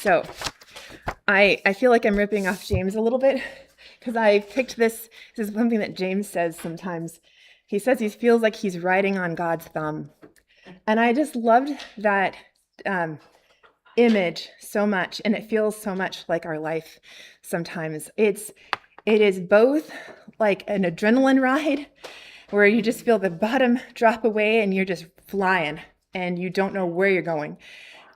So I feel like I'm ripping off James a little bit because I picked this. This is something that James says sometimes. He says he feels like he's riding on God's thumb. And I just loved that um, image so much. And it feels so much like our life sometimes. It is both like an adrenaline ride where you just feel the bottom drop away and you're just flying and you don't know where you're going.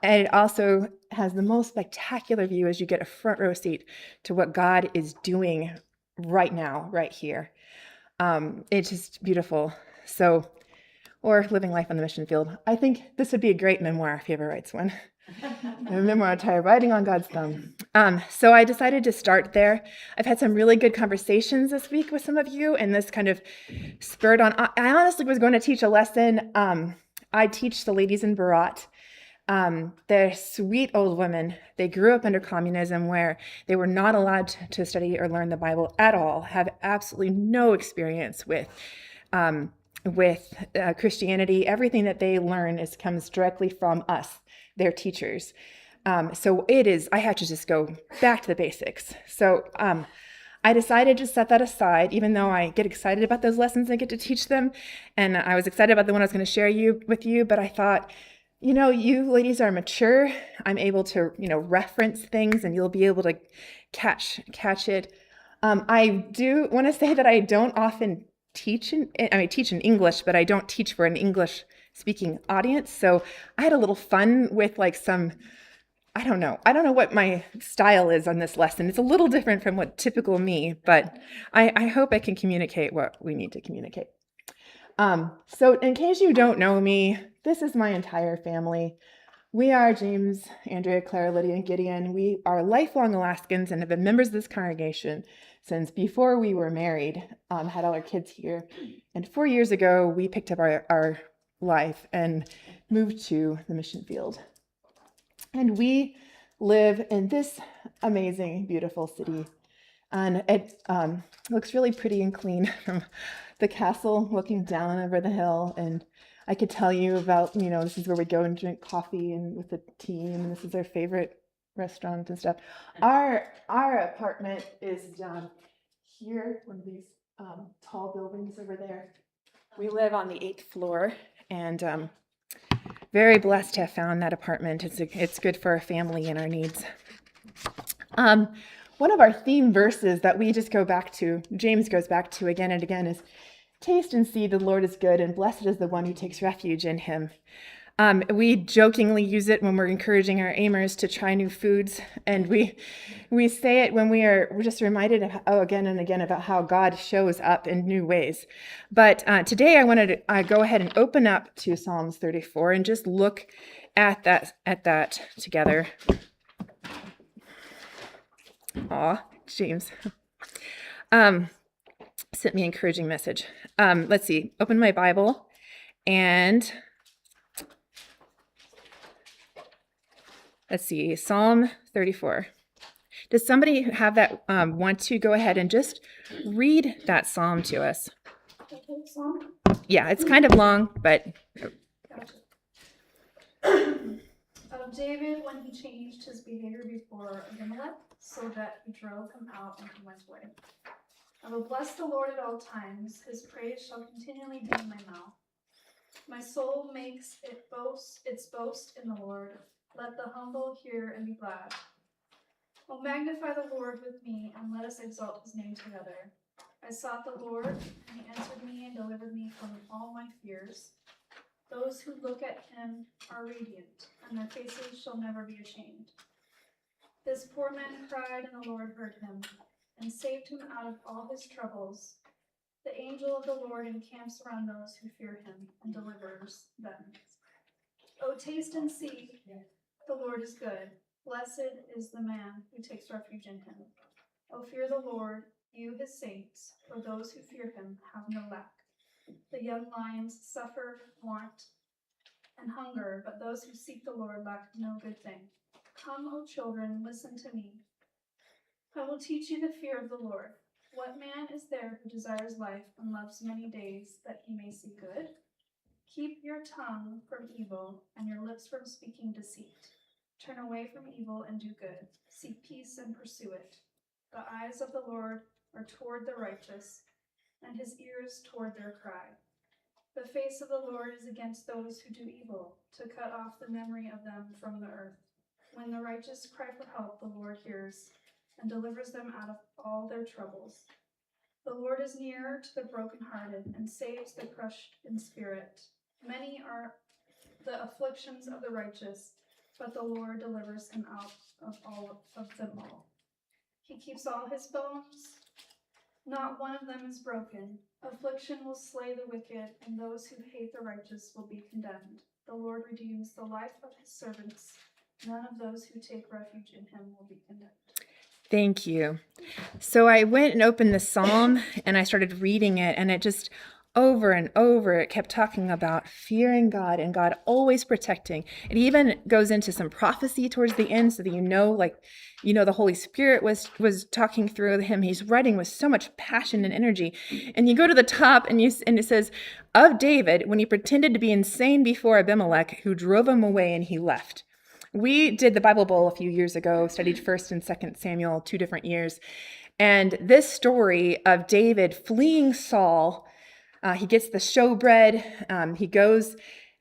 And it also has the most spectacular view as you get a front row seat to what God is doing right now, right here. It's just beautiful. So, or living life on the mission field. I think this would be a great memoir if he ever writes one. A memoir titled Riding on God's Thumb. So I decided to start there. I've had some really good conversations this week with some of you, and this kind of spurred on. I honestly was going to teach a lesson. I teach the ladies in Barat. They're sweet old women. They grew up under communism where they were not allowed to study or learn the Bible at all, have absolutely no experience with Christianity. Everything that they learn comes directly from us, their teachers. So I have to just go back to the basics. So I decided to set that aside, even though I get excited about those lessons and get to teach them. And I was excited about the one I was going to share with you, but I thought, you ladies are mature. I'm able to, reference things and you'll be able to catch it. I do want to say that I don't often teach in English, but I don't teach for an English speaking audience. So I had a little fun with I don't know what my style is on this lesson. It's a little different from what typical me, but I hope I can communicate what we need to communicate. So in case you don't know me, this is my entire family. We are James, Andrea, Clara, Lydia, and Gideon. We are lifelong Alaskans and have been members of this congregation since before we were married, had all our kids here. And 4 years ago, we picked up our life and moved to the mission field. And we live in this amazing, beautiful city. And it looks really pretty and clean from the castle looking down over the hill. And I could tell you about, this is where we go and drink coffee and with the team. And this is our favorite restaurant and stuff. Our apartment is down here, one of these tall buildings over there. We live on the 8th floor and very blessed to have found that apartment. It's good for our family and our needs. One of our theme verses that we just go back to, James goes back to again and again, is taste and see the Lord is good, and blessed is the one who takes refuge in him. We jokingly use it when we're encouraging our aimers to try new foods, and we say it when we're just reminded again and again about how God shows up in new ways. But today I wanted to go ahead and open up to Psalms 34 and just look at that together. Aw, James. Sent me an encouraging message. Let's see. Open my Bible and let's see. Psalm 34. Does somebody have that want to go ahead and just read that psalm to us? Psalm? Yeah, it's kind of long, but. Gotcha. Of David when he changed his behavior before Abimelech, so that he drove him out and he went away. I will bless the Lord at all times. His praise shall continually be in my mouth. My soul makes its boast in the Lord. Let the humble hear and be glad. Oh, magnify the Lord with me, and let us exalt his name together. I sought the Lord, and he answered me and delivered me from all my fears. Those who look at him are radiant, and their faces shall never be ashamed. This poor man cried, and the Lord heard him, and saved him out of all his troubles. The angel of the Lord encamps around those who fear him, and delivers them. Oh, taste and see, the Lord is good. Blessed is the man who takes refuge in him. Oh, fear the Lord, you his saints, for those who fear him have no lack. The young lions suffer want and hunger, but those who seek the Lord lack no good thing. Come, O children, listen to me. I will teach you the fear of the Lord. What man is there who desires life and loves many days that he may see good? Keep your tongue from evil and your lips from speaking deceit. Turn away from evil and do good. Seek peace and pursue it. The eyes of the Lord are toward the righteous, and his ears toward their cry. The face of the Lord is against those who do evil, to cut off the memory of them from the earth. When the righteous cry for help, the Lord hears and delivers them out of all their troubles. The Lord is near to the brokenhearted and saves the crushed in spirit. Many are the afflictions of the righteous, but the Lord delivers him out of all of them all. He keeps all his bones, not one of them is broken. Affliction will slay the wicked, and those who hate the righteous will be condemned. The Lord redeems the life of his servants. None of those who take refuge in him will be condemned. Thank you. So I went and opened the Psalm and I started reading it, and it just over and over, it kept talking about fearing God and God always protecting. It even goes into some prophecy towards the end so that the Holy Spirit was talking through him. He's writing with so much passion and energy. And you go to the top and it says, of David, when he pretended to be insane before Abimelech, who drove him away and he left. We did the Bible Bowl a few years ago, studied 1st and 2nd Samuel, 2 different years. And this story of David fleeing Saul, he gets the showbread, he goes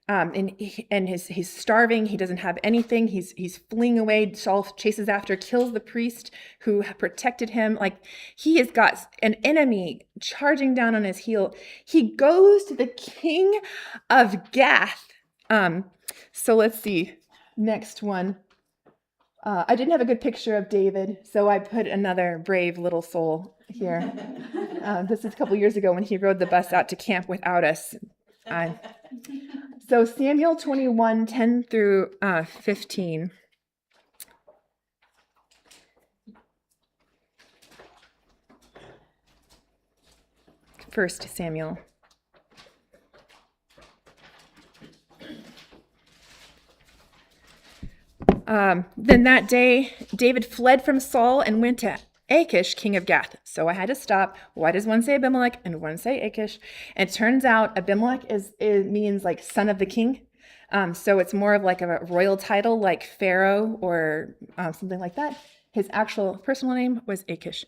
and he's starving. He doesn't have anything. He's fleeing away. Saul chases after, kills the priest who protected him. Like, he has got an enemy charging down on his heel. He goes to the king of Gath. So let's see. Next one. I didn't have a good picture of David, so I put another brave little soul here. This is a couple years ago when he rode the bus out to camp without us. So Samuel 21, 10 through 15. First Samuel. Then that day, David fled from Saul and went to Achish, king of Gath. So I had to stop. Why does one say Abimelech and one say Achish? And it turns out Abimelech means like son of the king. So it's more of like a royal title like Pharaoh or something like that. His actual personal name was Achish,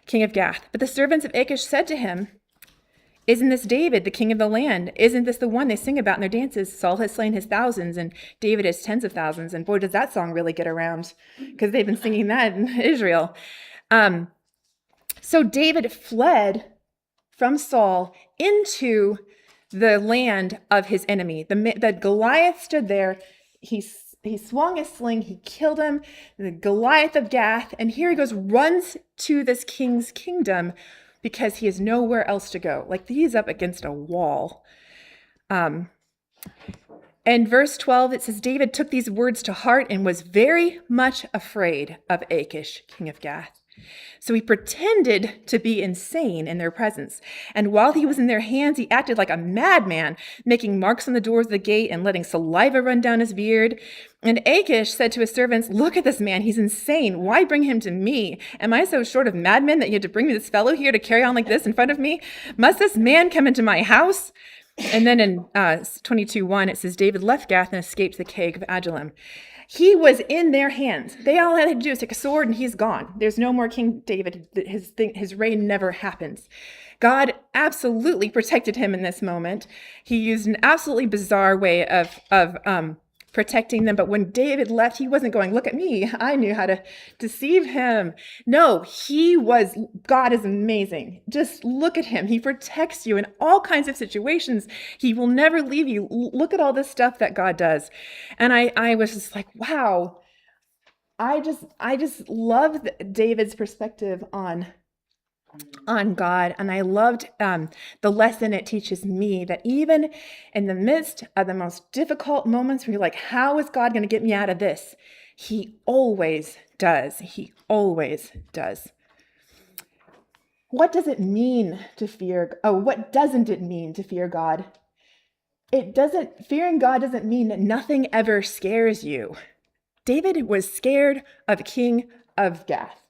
king of Gath. But the servants of Achish said to him, isn't this David, the king of the land? Isn't this the one they sing about in their dances? Saul has slain his thousands and David his tens of thousands. And boy, does that song really get around, because they've been singing that in Israel. So David fled from Saul into the land of his enemy. The Goliath stood there. He swung his sling. He killed him, the Goliath of Gath. And here he goes, runs to this king's kingdom, because he has nowhere else to go. Like, he's up against a wall. In verse 12, it says, David took these words to heart and was very much afraid of Achish, king of Gath. So he pretended to be insane in their presence. And while he was in their hands, he acted like a madman, making marks on the doors of the gate and letting saliva run down his beard. And Achish said to his servants, look at this man. He's insane. Why bring him to me? Am I so short of madmen that you had to bring me this fellow here to carry on like this in front of me? Must this man come into my house? And then in 22:1, it says, David left Gath and escaped the cave of Adullam. He was in their hands. They all had to do is take a sword and he's gone. There's no more King David. His reign never happens. God absolutely protected him in this moment. He used an absolutely bizarre way of protecting them. But when David left, he wasn't going, look at me. I knew how to deceive him. No, God is amazing. Just look at him. He protects you in all kinds of situations. He will never leave you. Look at all this stuff that God does. And I was just like, wow. I just loved David's perspective on God. And I loved the lesson it teaches me, that even in the midst of the most difficult moments where you're like, how is God going to get me out of this? He always does. He always does. What does it mean to fear? Oh, what doesn't it mean to fear God? Fearing God doesn't mean that nothing ever scares you. David was scared of the king of Gath.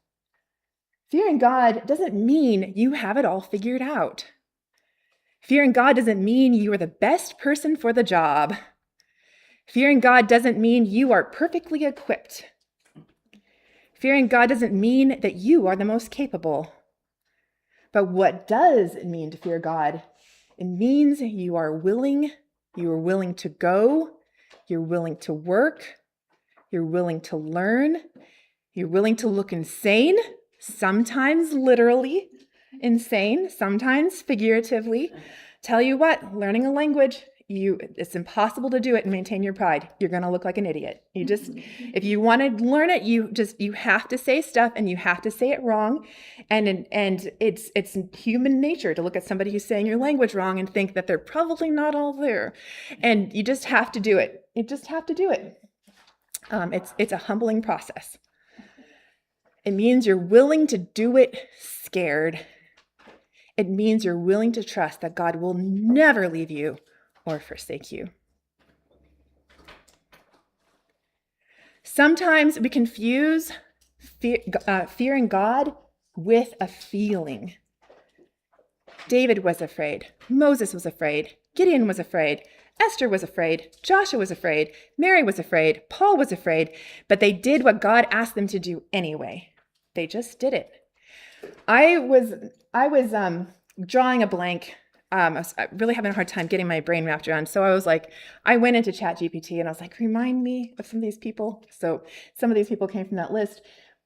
Fearing God doesn't mean you have it all figured out. Fearing God doesn't mean you are the best person for the job. Fearing God doesn't mean you are perfectly equipped. Fearing God doesn't mean that you are the most capable. But what does it mean to fear God? It means you are willing to go, you're willing to work, you're willing to learn, you're willing to look insane, sometimes literally insane, sometimes figuratively. Tell you what, learning a language, it's impossible to do it and maintain your pride. You're going to look like an idiot. If you want to learn it, you have to say stuff and you have to say it wrong. And it's human nature to look at somebody who's saying your language wrong and think that they're probably not all there. And you just have to do it. You just have to do it. It's a humbling process. It means you're willing to do it scared. It means you're willing to trust that God will never leave you or forsake you. Sometimes we confuse fearing God with a feeling. David was afraid. Moses was afraid. Gideon was afraid. Esther was afraid. Joshua was afraid. Mary was afraid. Paul was afraid. But they did what God asked them to do anyway. They just did it. I was drawing a blank. I was really having a hard time getting my brain wrapped around. So I went into ChatGPT and I was like, remind me of some of these people. So some of these people came from that list.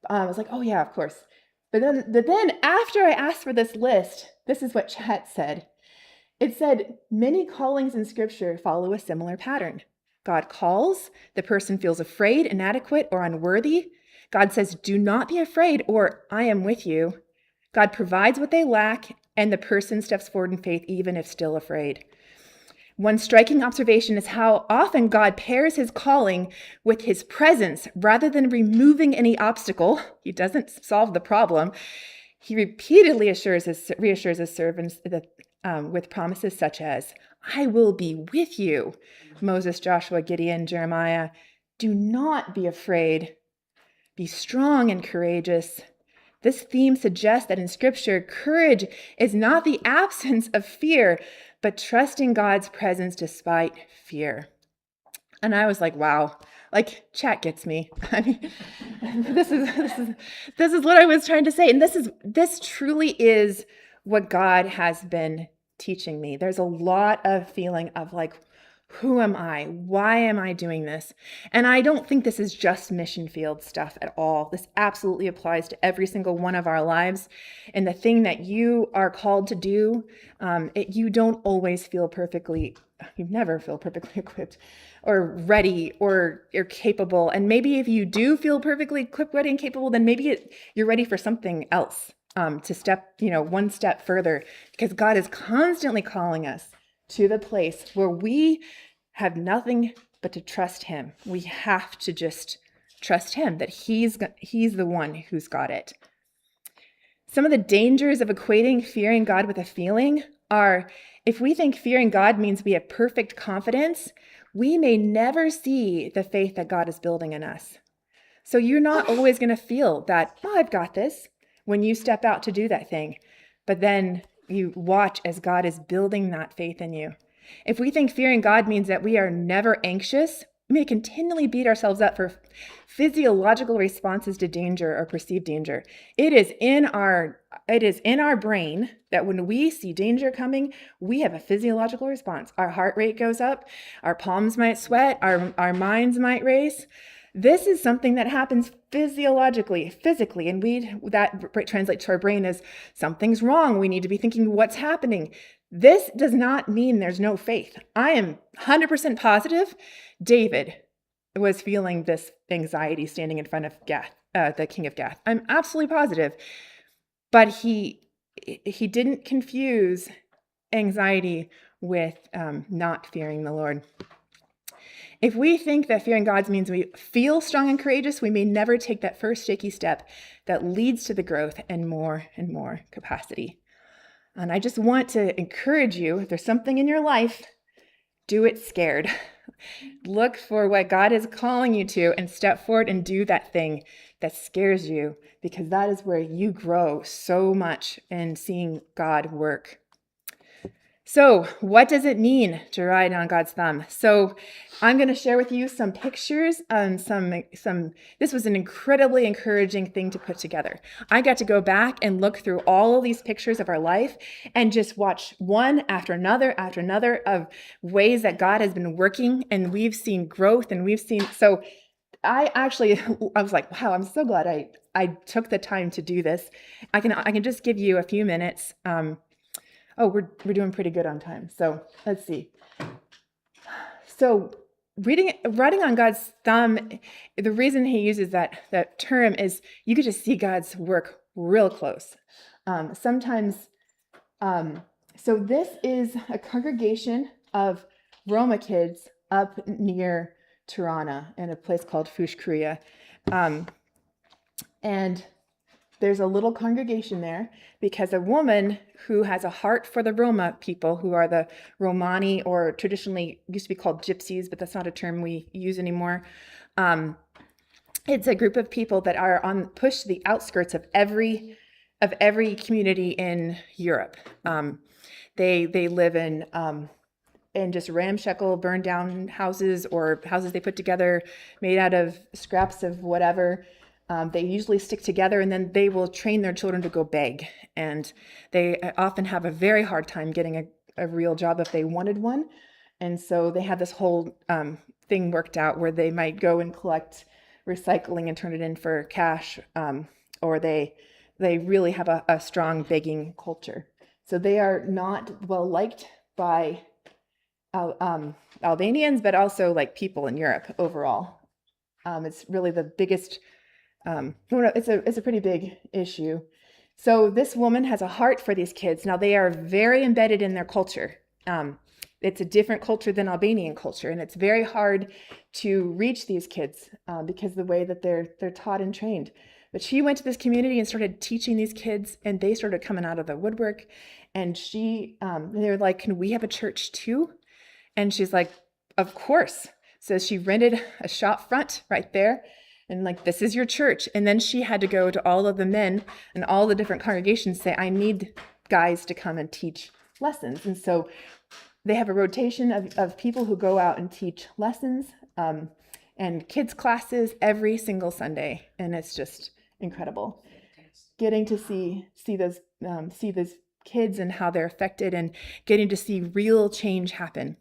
I was like, oh yeah, of course. But then after I asked for this list, this is what Chat said. It said, many callings in Scripture follow a similar pattern. God calls, the person feels afraid, inadequate, or unworthy. God says, do not be afraid, or I am with you. God provides what they lack, and the person steps forward in faith, even if still afraid. One striking observation is how often God pairs his calling with his presence rather than removing any obstacle. He doesn't solve the problem. He repeatedly reassures his servants with promises such as, I will be with you. Moses, Joshua, Gideon, Jeremiah. Do not be afraid. Be strong and courageous. This theme suggests that in Scripture, courage is not the absence of fear, but trusting God's presence despite fear. And I was like, wow, like Chat gets me. I mean, this is what I was trying to say. And this truly is what God has been teaching me. There's a lot of feeling of like, who am I? Why am I doing this? And I don't think this is just mission field stuff at all. This absolutely applies to every single one of our lives. And the thing that you are called to do, you don't always feel perfectly, you never feel perfectly equipped or ready or you're capable. And maybe if you do feel perfectly equipped, ready, and capable, then maybe you're ready for something else, to step, one step further, because God is constantly calling us to the place where we have nothing but to trust him. We have to just trust him that he's the one who's got it. Some of the dangers of equating fearing God with a feeling are, if we think fearing God means we have perfect confidence, we may never see the faith that God is building in us. So you're not always going to feel that, oh, I've got this, when you step out to do that thing. But then you watch as God is building that faith in you. If we think fearing God means that we are never anxious, we may continually beat ourselves up for physiological responses to danger or perceived danger. It is in our brain that when we see danger coming, we have a physiological response. Our heart rate goes up, our palms might sweat, our minds might race. This is something that happens physiologically, physically, and that translates to our brain as something's wrong. We need to be thinking what's happening. This does not mean there's no faith. I am 100% positive David was feeling this anxiety standing in front of Gath, the king of Gath. I'm absolutely positive. But he didn't confuse anxiety with not fearing the Lord. If we think that fearing God means we feel strong and courageous, we may never take that first shaky step that leads to the growth and more capacity. And I just want to encourage you, if there's something in your life, do it scared. Look for what God is calling you to and step forward and do that thing that scares you, because that is where you grow so much in seeing God work. So what does it mean to ride on God's thumb? So I'm going to share with you some pictures and this was an incredibly encouraging thing to put together. I got to go back and look through all of these pictures of our life and just watch one after another of ways that God has been working, and we've seen growth, and so I was like, wow, I'm so glad I took the time to do this. I can just give you a few minutes. Oh, we're doing pretty good on time. So let's see. So riding on God's thumb, the reason he uses that term is you get to see God's work real close. Sometimes, so this is a congregation of Roma kids up near Tirana in a place called Fushkria. And there's a little congregation there because a woman who has a heart for the Roma people, who are the Romani, or traditionally used to be called gypsies, but that's not a term we use anymore. It's a group of people that are pushed to the outskirts of every community in Europe. They live in just ramshackle, burned down houses, or houses they put together made out of scraps of whatever. They usually stick together, and then they will train their children to go beg. And they often have a very hard time getting a real job if they wanted one. And so they have this whole thing worked out where they might go and collect recycling and turn it in for cash, or they really have a strong begging culture. So they are not well liked by Albanians, but also like people in Europe overall. It's really the biggest. It's a pretty big issue. So this woman has a heart for these kids. Now they are very embedded in their culture. It's a different culture than Albanian culture, and it's very hard to reach these kids because of the way that they're taught and trained. But she went to this community and started teaching these kids, and they started coming out of the woodwork. And they were like, "Can we have a church too?" And she's like, "Of course." So she rented a shop front right there. And like, this is your church. And then she had to go to all of the men and all the different congregations, say, I need guys to come and teach lessons. And so they have a rotation of people who go out and teach lessons and kids classes every single Sunday. And it's just incredible getting to see those kids and how they're affected, and getting to see real change happen.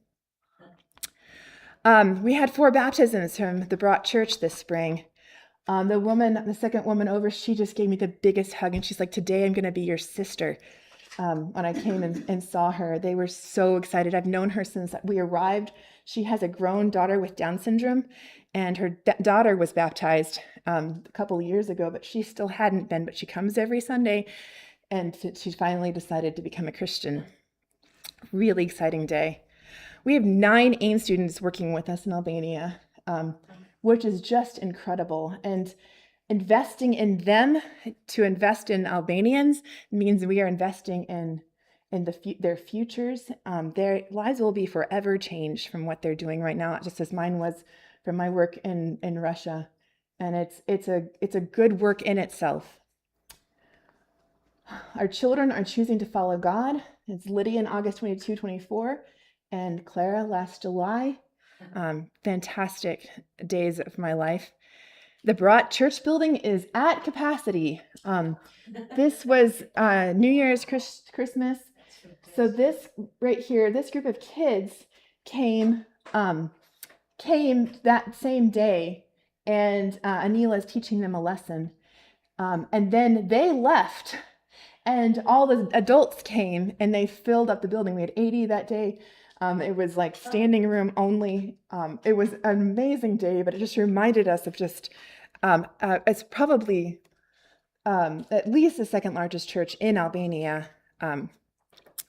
We had 4 baptisms from the Brought Church this spring. The second woman over, she just gave me the biggest hug, and she's like, today I'm going to be your sister. When I came and saw her, they were so excited. I've known her since we arrived. She has a grown daughter with Down syndrome, and her daughter was baptized a couple of years ago, but she still hadn't been, but she comes every Sunday, and she finally decided to become a Christian. Really exciting day. We have 9 AIM students working with us in Albania, which is just incredible. And investing in them to invest in Albanians means we are investing in their futures. Their lives will be forever changed from what they're doing right now, just as mine was from my work in Russia. And it's a good work in itself. Our children are choosing to follow God. It's Lydia in August 22, 24, and Clara last July. Fantastic days of my life. The Brought Church building is at capacity. This was New Year's, Christmas. So this right here, this group of kids came that same day, and Anila is teaching them a lesson. And then they left, and all the adults came, and they filled up the building. We had 80 that day. It was like standing room only. It was an amazing day, but it just reminded us of just, it's probably at least the second largest church in Albania,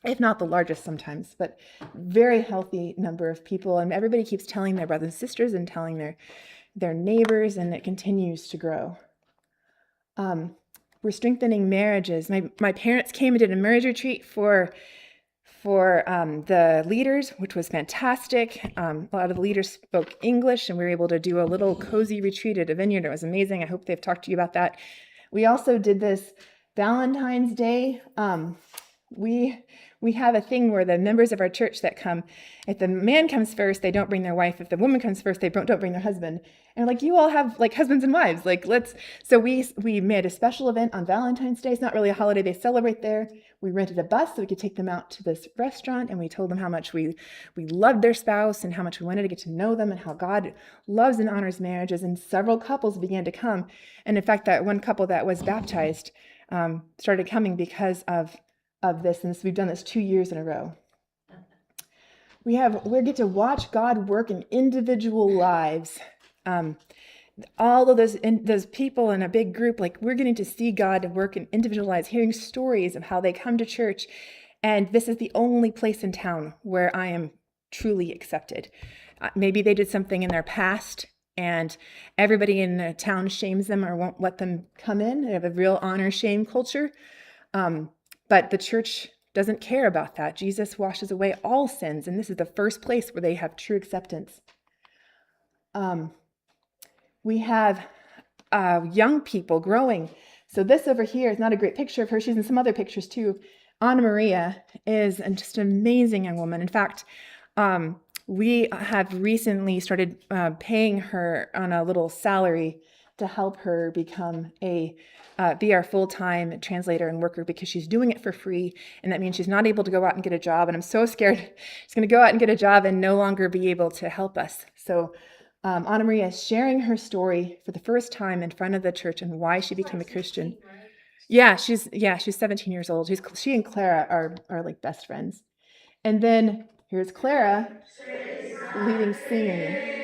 if not the largest sometimes, but very healthy number of people. And everybody keeps telling their brothers and sisters and telling their neighbors, and it continues to grow. We're strengthening marriages. My parents came and did a marriage retreat for the leaders, which was fantastic. A lot of the leaders spoke English, and we were able to do a little cozy retreat at a vineyard. It was amazing. I hope they've talked to you about that. We also did this Valentine's Day we have a thing where the members of our church that come, if the man comes first, they don't bring their wife. If the woman comes first, they don't bring their husband. And like, you all have like husbands and wives. Like, so we made a special event on Valentine's Day. It's not really a holiday they celebrate there. We rented a bus so we could take them out to this restaurant, and we told them how much we loved their spouse and how much we wanted to get to know them and how God loves and honors marriages. And several couples began to come. And in fact, that one couple that was baptized started coming because of this, and we've done this 2 years in a row. We get to watch God work in individual lives. All of those people in a big group, like we're getting to see God work in individual lives, hearing stories of how they come to church. And this is the only place in town where I am truly accepted. Maybe they did something in their past and everybody in the town shames them or won't let them come in. They have a real honor-shame culture. But the church doesn't care about that. Jesus washes away all sins, and this is the first place where they have true acceptance. We have young people growing. So this over here is not a great picture of her. She's in some other pictures too. Anna Maria is just an amazing young woman. In fact, we have recently started paying her on a little salary to help her become be our full-time translator and worker, because she's doing it for free, and that means she's not able to go out and get a job, and I'm so scared she's going to go out and get a job and no longer be able to help us. So Anna Maria is sharing her story for the first time in front of the church and why she became a Christian. Yeah, she's 17 years old. She and Clara are like best friends. And then here's Clara leading singing.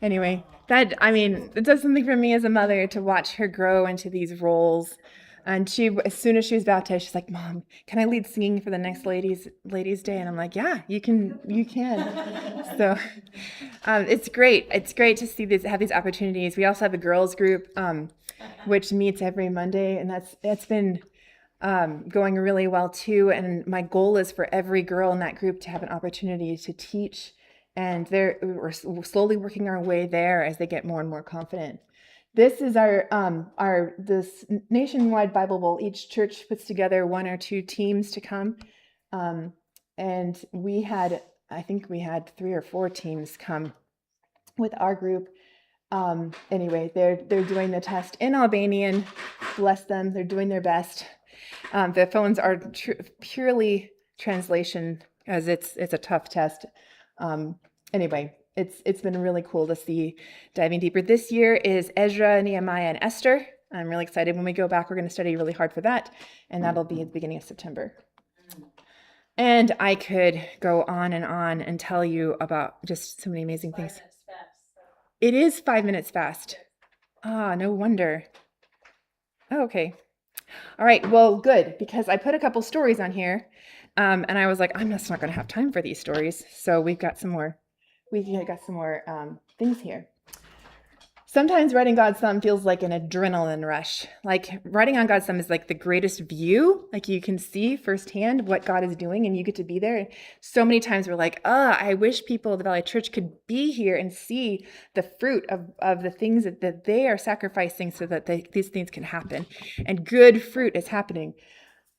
Anyway, it does something for me as a mother to watch her grow into these roles. And as soon as she was baptized, she's like, "Mom, can I lead singing for the next ladies' day?" And I'm like, "Yeah, you can." So it's great. It's great to see have these opportunities. We also have a girls group, which meets every Monday, and that's been going really well too. And my goal is for every girl in that group to have an opportunity to teach. And we're slowly working our way there as they get more and more confident. This is this nationwide Bible Bowl. Each church puts together 1 or 2 teams to come, and I think we had 3 or 4 teams come with our group. Anyway, they're doing the test in Albanian. Bless them, they're doing their best. The phones are purely translation, as it's a tough test. Anyway, it's been really cool to see diving deeper. This year is Ezra, Nehemiah, and Esther. I'm really excited. When we go back, we're going to study really hard for that, and that'll be at the beginning of September. And I could go on and tell you about just so many amazing things. 5 minutes fast, so. It is 5 minutes fast. No wonder. Oh, okay. All right, well, good, because I put a couple stories on here, and I was like, I'm just not going to have time for these stories, so we've got some more things here. Sometimes writing God's Thumb feels like an adrenaline rush. Like writing on God's Thumb is like the greatest view. Like you can see firsthand what God is doing and you get to be there. And so many times we're like, I wish people of the Valley Church could be here and see the fruit of the things that they are sacrificing so that these things can happen. And good fruit is happening.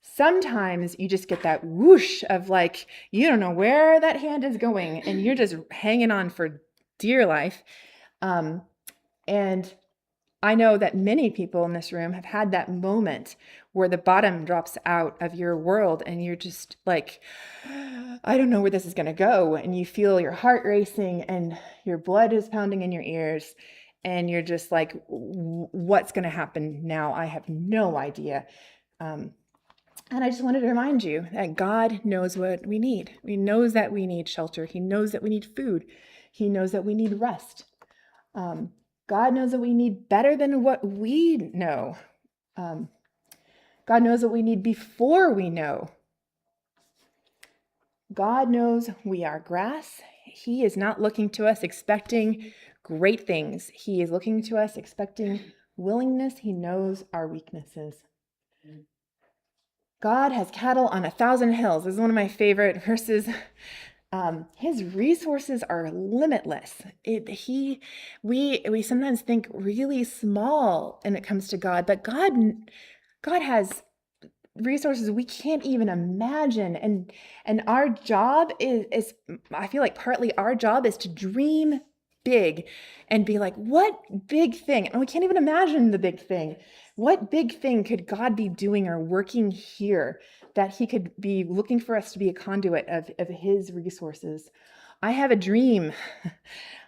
Sometimes you just get that whoosh of like, you don't know where that hand is going and you're just hanging on for dear life. And I know that many people in this room have had that moment where the bottom drops out of your world and you're just like, I don't know where this is going to go. And you feel your heart racing and your blood is pounding in your ears. And you're just like, what's going to happen now? I have no idea. And I just wanted to remind you that God knows what we need. He knows that we need shelter. He knows that we need food. He knows that we need rest. God knows that we need better than what we know. God knows what we need before we know. God knows we are grass. He is not looking to us expecting great things. He is looking to us expecting willingness. He knows our weaknesses. God has cattle on 1,000 hills. This is one of my favorite verses. His resources are limitless. We sometimes think really small when it comes to God, but God has resources we can't even imagine. And our job is I feel like partly our job is to dream big and be like, what big thing? And we can't even imagine the big thing. What big thing could God be doing or working here that he could be looking for us to be a conduit of his resources? I have a dream.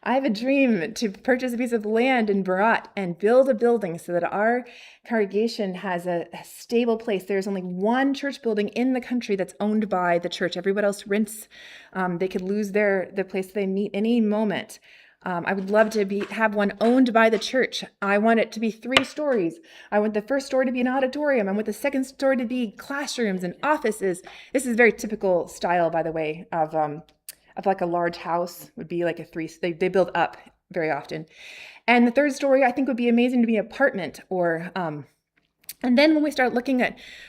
I have a dream to purchase a piece of land in Barat and build a building so that our congregation has a stable place. There's only one church building in the country that's owned by the church. Everyone else rents. They could lose the place they meet any moment. I would love to have one owned by the church. I want it to be 3 stories. I want the first story to be an auditorium. I want the second story to be classrooms and offices. This is very typical style, by the way, of like a large house would be like a 3. They build up very often. And the third story I think would be amazing to be an apartment or. And then when we start looking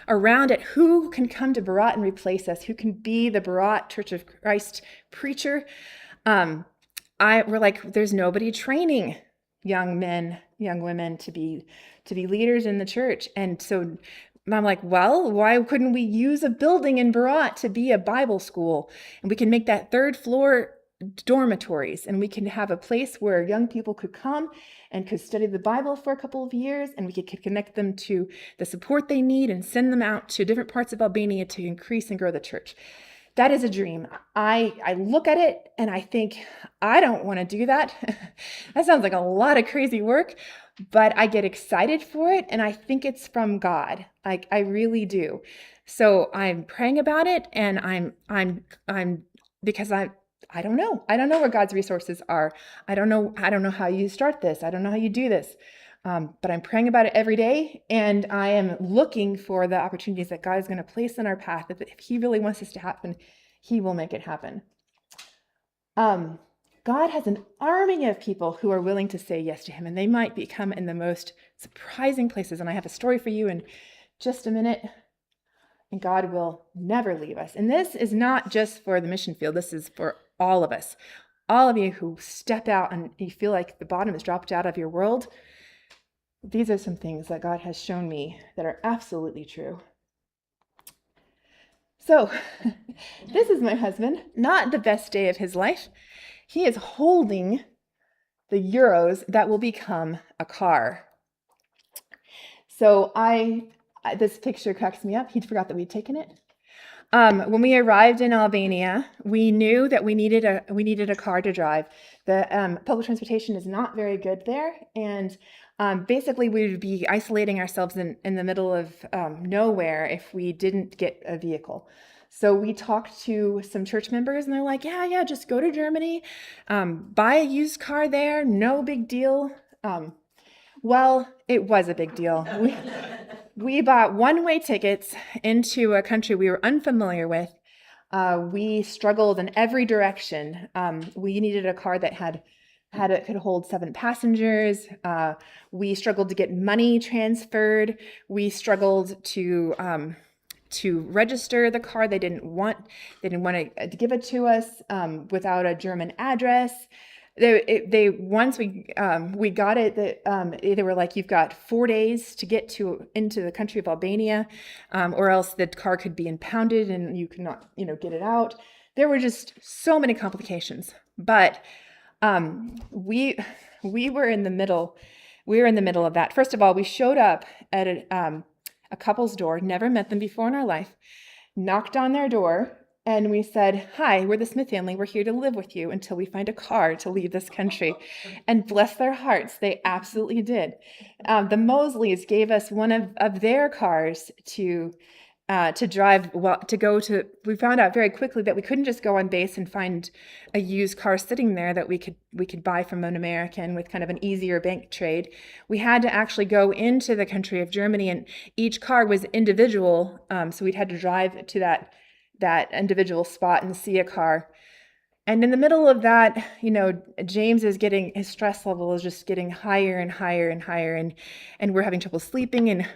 around at who can come to Barat and replace us, who can be the Barat Church of Christ preacher, we're like, there's nobody training young men, young women to be leaders in the church. And so I'm like, well, why couldn't we use a building in Barat to be a Bible school? And we can make that 3rd floor dormitories, and we can have a place where young people could come and could study the Bible for a couple of years, and we could connect them to the support they need and send them out to different parts of Albania to increase and grow the church. That is a dream. I look at it and I think, I don't want to do that. That sounds like a lot of crazy work, but I get excited for it and I think it's from God. I really do. So I'm praying about it, and I'm because I don't know. I don't know where God's resources are. I don't know how you start this. I don't know how you do this. But I'm praying about it every day, and I am looking for the opportunities that God is going to place in our path. If he really wants this to happen, he will make it happen. God has an army of people who are willing to say yes to him, and they might become in the most surprising places. And I have a story for you in just a minute. And God will never leave us. And this is not just for the mission field. This is for all of us. All of you who step out and you feel like the bottom has dropped out of your world. These are some things that God has shown me that are absolutely true. So, this is my husband, not the best day of his life. He is holding the euros that will become a car. So this picture cracks me up. He forgot that we'd taken it. When we arrived in Albania, we knew that we needed a car to drive. The public transportation is not very good there, and basically we would be isolating ourselves in the middle of nowhere if we didn't get a vehicle. So we talked to some church members, and they're like, yeah, just go to Germany, buy a used car there, no big deal. Well, it was a big deal. We bought one-way tickets into a country we were unfamiliar with. We struggled in every direction. We needed a car that could hold 7 passengers. We struggled to get money transferred. We struggled to register the car. They didn't want to give it to us without a German address. Once we got it, they were like, you've got 4 days to get into the country of Albania, or else the car could be impounded and you could not, get it out. There were just so many complications. But we were in the middle. we're in the middle of that. First of all, we showed up at a couple's door, never met them before in our life, knocked on their door, and we said, "Hi, we're the Smith family. We're here to live with you until we find a car to leave this country." And bless their hearts, they absolutely did. The Mosleys gave us one of their cars to drive. Well, we found out very quickly that we couldn't just go on base and find a used car sitting there that we could buy from an American with kind of an easier bank trade. We had to actually go into the country of Germany, and each car was individual. So we'd had to drive to that individual spot and see a car. And in the middle of that, James is getting, his stress level is just getting higher and higher and higher. And we're having trouble sleeping. And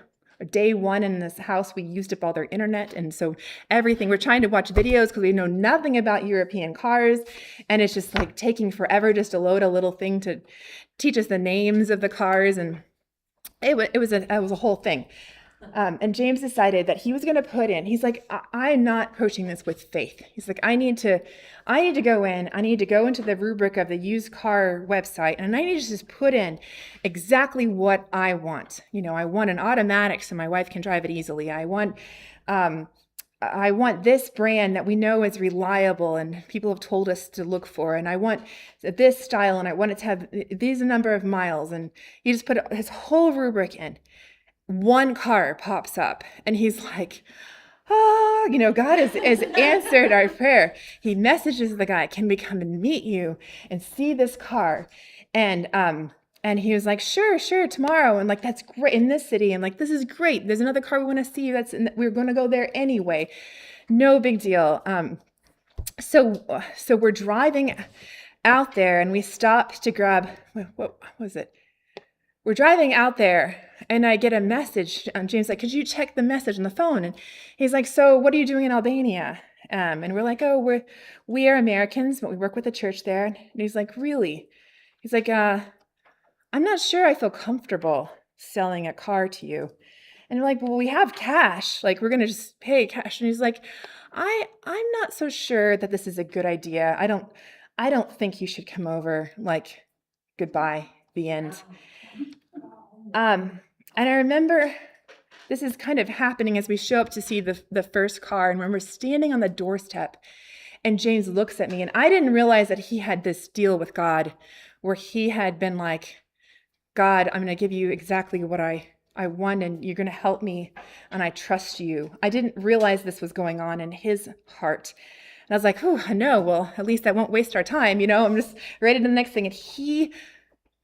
day one in this house, we used up all their internet. And so everything, we're trying to watch videos because we know nothing about European cars. And it's just like taking forever just to load a little thing to teach us the names of the cars. And it was a whole thing. And James decided that he was going to put in, he's like, I'm not approaching this with faith. He's like, I need to go into the rubric of the used car website, and I need to just put in exactly what I want. I want an automatic so my wife can drive it easily. I want this brand that we know is reliable and people have told us to look for. And I want this style, and I want it to have these number of miles. And he just put his whole rubric in. One car pops up, and he's like, God has answered our prayer. He messages the guy, "Can we come and meet you and see this car?" And he was like, sure, tomorrow. And like, that's great, in this city. And like, this is great. There's another car we want to see. We're going to go there anyway. No big deal. So we're driving out there, and we stopped to grab, what was it? We're driving out there, and I get a message. James like, "Could you check the message on the phone?" And he's like, "So what are you doing in Albania?" And we're like, "Oh, we are Americans, but we work with the church there." And he's like, "Really?" He's like, "I'm not sure I feel comfortable selling a car to you." And we're like, "Well, we have cash. Like, we're going to just pay cash." And he's like, I'm not so sure that this is a good idea. I don't think you should come over. Like, goodbye, the end. And I remember this is kind of happening as we show up to see the first car. And I remember standing on the doorstep, and James looks at me, and I didn't realize that he had this deal with God where he had been like, "God, I'm going to give you exactly what I want, and you're going to help me, and I trust you." I didn't realize this was going on in his heart. And I was like, "Oh, no, well, at least I won't waste our time. I'm just ready to the next thing." And he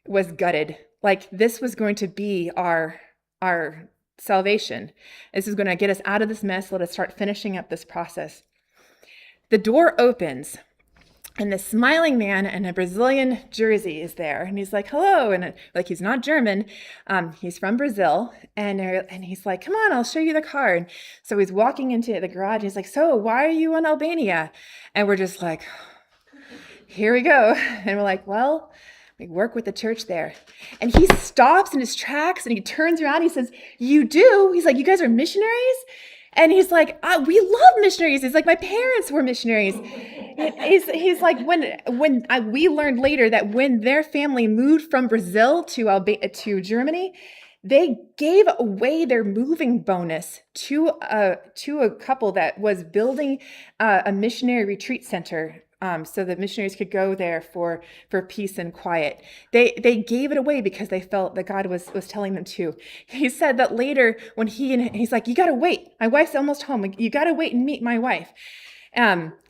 was gutted. Like, this was going to be our salvation. This is going to get us out of this mess. Let us start finishing up this process. The door opens, and the smiling man in a Brazilian jersey is there. And he's like, "Hello." And like, he's not German. He's from Brazil. And he's like, "Come on, I'll show you the car." And so he's walking into the garage, and he's like, "So why are you in Albania?" And we're just like, here we go. And we're like, "Well, we work with the church there." And he stops in his tracks, and he turns around. He says, "You do?" He's like, "You guys are missionaries?" And he's like, "We love missionaries." He's like, "My parents were missionaries." He's like, we learned later that when their family moved from Brazil to Germany, they gave away their moving bonus to a couple that was building a missionary retreat center. So the missionaries could go there for peace and quiet. They gave it away because they felt that God was telling them to. He said that later when he's like, "You got to wait. My wife's almost home. You got to wait and meet my wife."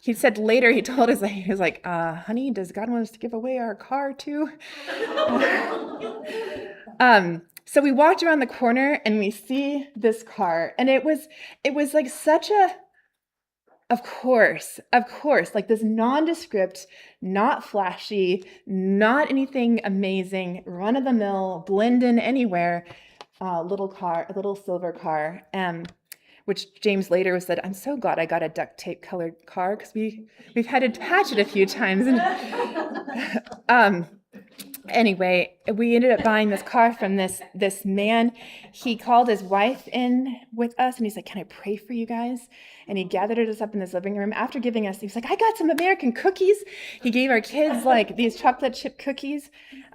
He said later, he told us, he was like, "Honey, does God want us to give away our car too?" So we walked around the corner, and we see this car, and it was like such a, of course, like this nondescript, not flashy, not anything amazing, run-of-the-mill, blend in anywhere, little silver car, which James later said, "I'm so glad I got a duct tape colored car, because we've had to patch it a few times." And Anyway, we ended up buying this car from this man. He called his wife in with us and he's like, "Can I pray for you guys?" And he gathered us up in this living room. After giving us, he was like, "I got some American cookies." He gave our kids like these chocolate chip cookies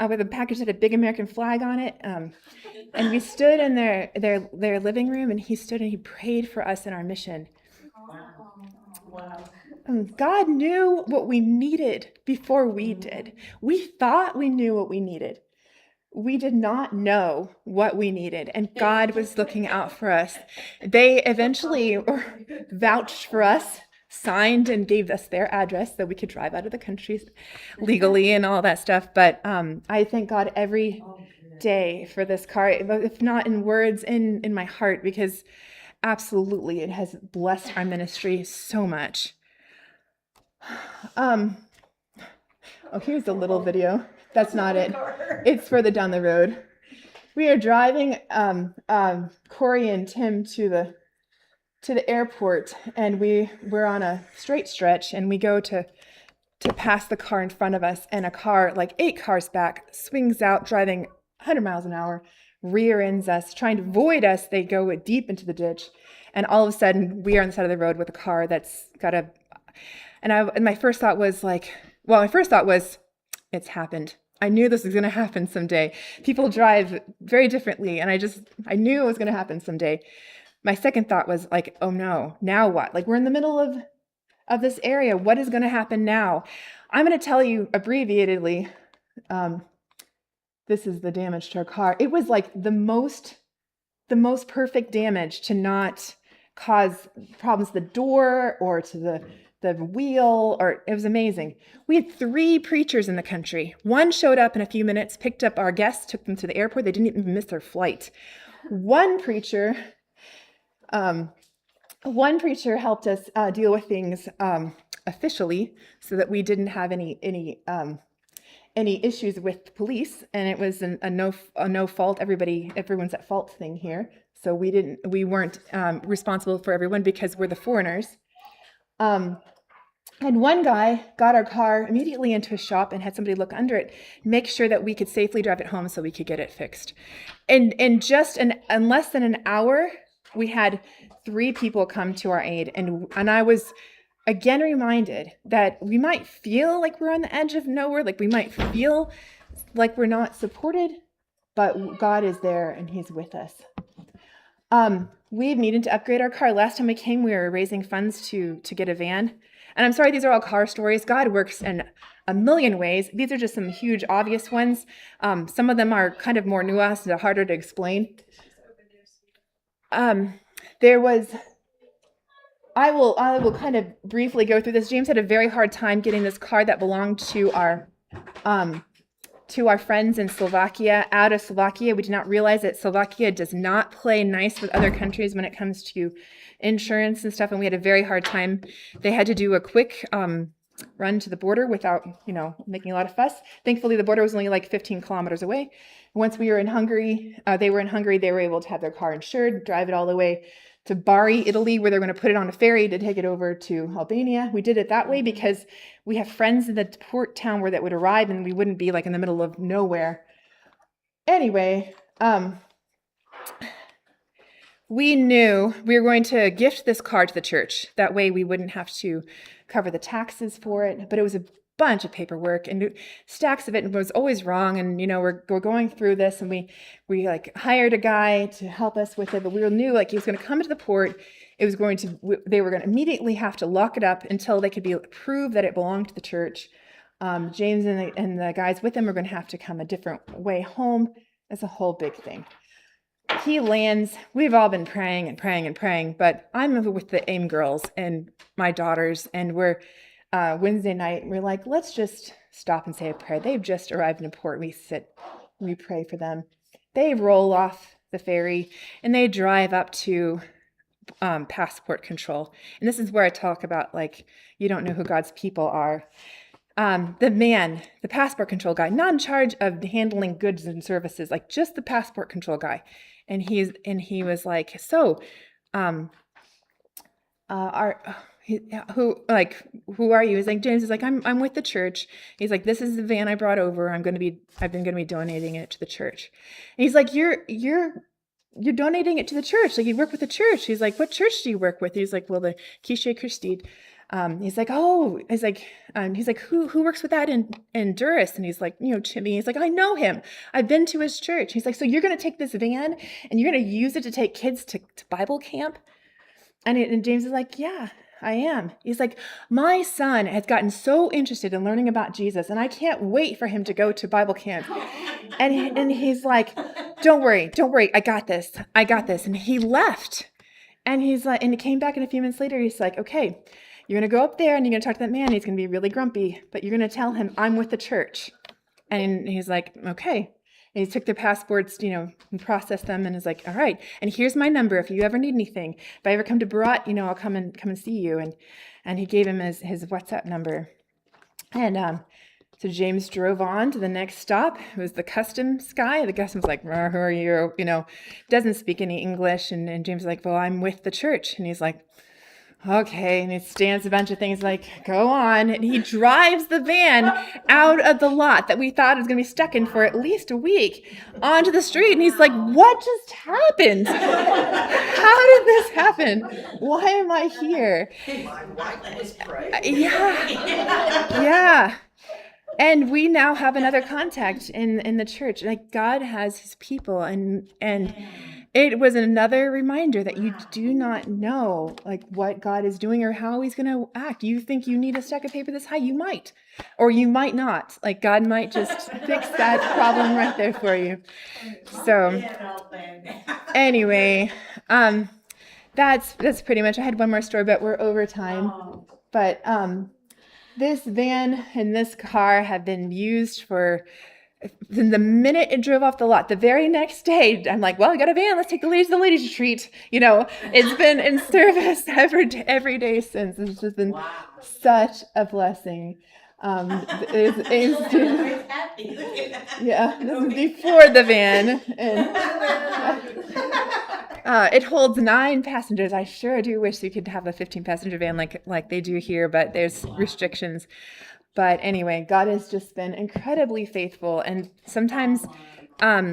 with a package that had a big American flag on it. And we stood in their living room, and he stood and he prayed for us in our mission. Wow. God knew what we needed before we did. We thought we knew what we needed. We did not know what we needed, and God was looking out for us. They eventually vouched for us, signed and gave us their address so we could drive out of the country legally and all that stuff. But I thank God every day for this car, if not in words, in my heart, because absolutely it has blessed our ministry so much. Oh, here's a little video. That's not it. It's further down the road. We are driving Corey and Tim to the airport, and we're on a straight stretch, and we go to pass the car in front of us, and a car like 8 cars back swings out driving 100 miles an hour, rear ends us, trying to avoid us. They go deep into the ditch, and all of a sudden we are on the side of the road with a car that's got a. And my first thought was it's happened. I knew this was going to happen someday. People drive very differently, and I knew it was going to happen someday. My second thought was like, oh no, now what? Like, we're in the middle of this area. What is going to happen now? I'm going to tell you abbreviatedly. This is the damage to our car. It was like the most perfect damage to not cause problems to the door or to the wheel, or it was amazing. We had 3 preachers in the country. One showed up in a few minutes, picked up our guests, took them to the airport. They didn't even miss their flight. One preacher helped us deal with things officially, so that we didn't have any issues with the police, and it was a no fault. Everyone's at fault thing here. So we weren't responsible for everyone because we're the foreigners. And one guy got our car immediately into a shop and had somebody look under it, make sure that we could safely drive it home so we could get it fixed. And in less than an hour, we had 3 people come to our aid. And I was again reminded that we might feel like we're on the edge of nowhere, like we might feel like we're not supported, but God is there and he's with us. We've needed to upgrade our car. Last time we came, we were raising funds to get a van. And I'm sorry, these are all car stories. God works in a million ways. These are just some huge, obvious ones. Some of them are kind of more nuanced and harder to explain. I will kind of briefly go through this. James had a very hard time getting this car that belonged to our friends in Slovakia out of Slovakia. We did not realize that Slovakia does not play nice with other countries when it comes to insurance and stuff, and we had a very hard time. They had to do a quick run to the border without, making a lot of fuss. Thankfully, the border was only like 15 kilometers away. Once we were in Hungary, they were able to have their car insured, drive it all the way to Bari, Italy, where they're going to put it on a ferry to take it over to Albania. We did it that way because we have friends in the port town where that would arrive, and we wouldn't be like in the middle of nowhere. Anyway, we knew we were going to gift this car to the church. That way we wouldn't have to cover the taxes for it. But it was a bunch of paperwork and stacks of it, and it was always wrong. And we're going through this, and we like hired a guy to help us with it. But we knew like he was going to come into the port. They were going to immediately have to lock it up until they could prove that it belonged to the church. James and the guys with him are going to have to come a different way home. It's a whole big thing. He lands. We've all been praying and praying and praying, but I'm with the AIM girls and my daughters, and we're Wednesday night, and we're like, let's just stop and say a prayer. They've just arrived in a port. We sit, we pray for them. They roll off the ferry, and they drive up to passport control. And this is where I talk about, like, you don't know who God's people are. The passport control guy, not in charge of handling goods and services, like just the passport control guy. And he was like, so, who are you? He's like, James is like, I'm with the church. He's like, this is the van I brought over. I've been going to be donating it to the church. And he's like, you're donating it to the church. Like, you work with the church. He's like, what church do you work with? He's like, well, the Quiche Christide. He's like, oh, he's like, who works with that in Durris? And he's like, Chimmy. He's like, I know him. I've been to his church. He's like, so you're going to take this van and you're going to use it to take kids to Bible camp? And James is like, yeah, I am. He's like, my son has gotten so interested in learning about Jesus, and I can't wait for him to go to Bible camp. And he's like, don't worry, I got this. And he left. And he's like, and he came back, and a few minutes later, he's like, okay, you're going to go up there and you're going to talk to that man. He's going to be really grumpy, but you're going to tell him I'm with the church. And he's like, okay. And he took their passports, and processed them, and is like, all right. And here's my number. If you ever need anything, if I ever come to Barat, I'll come and see you. And he gave him his WhatsApp number. And so James drove on to the next stop. It was the customs guy. The customs like, who are you? Doesn't speak any English. And James is like, well, I'm with the church. And he's like, okay. And he stands a bunch of things like, go on. And he drives the van out of the lot that we thought was going to be stuck in for at least a week onto the street. And he's like, what just happened? How did this happen? Why am I here? Yeah. And we now have another contact in the church. Like, God has his people, and it was another reminder that you do not know like what God is doing or how he's going to act. You think you need a stack of paper this high, you might, or you might not. Like, God might just fix that problem right there for you. So anyway, that's pretty much. I had one more story, but we're over time. But this van and this car have been used for, the minute it drove off the lot, the very next day, I'm like, well, we got a van. Let's take the ladies to the ladies retreat. It's been in service every day since. It's just been such a blessing. Yeah, this is before the van. And it holds 9 passengers. I sure do wish we could have a 15-passenger van like they do here, but there's restrictions. But anyway, God has just been incredibly faithful. And sometimes I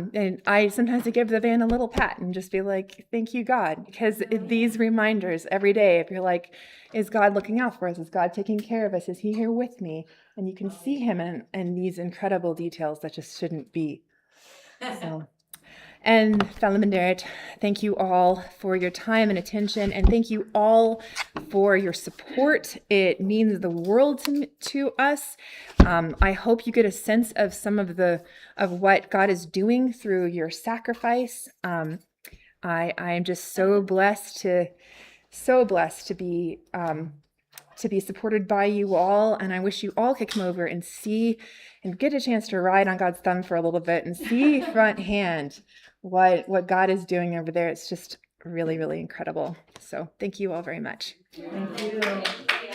give the van a little pat and just be like, thank you, God. Because these reminders every day, if you're like, is God looking out for us? Is God taking care of us? Is he here with me? And you can see him in these incredible details that just shouldn't be. So. And Falamandarit, thank you all for your time and attention, and thank you all for your support. It means the world to us. I hope you get a sense of some of what God is doing through your sacrifice. I am just so blessed to be supported by you all, and I wish you all could come over and see and get a chance to ride on God's thumb for a little bit and see front hand what God is doing over there. It's just really, really incredible. So thank you all very much. Thank you.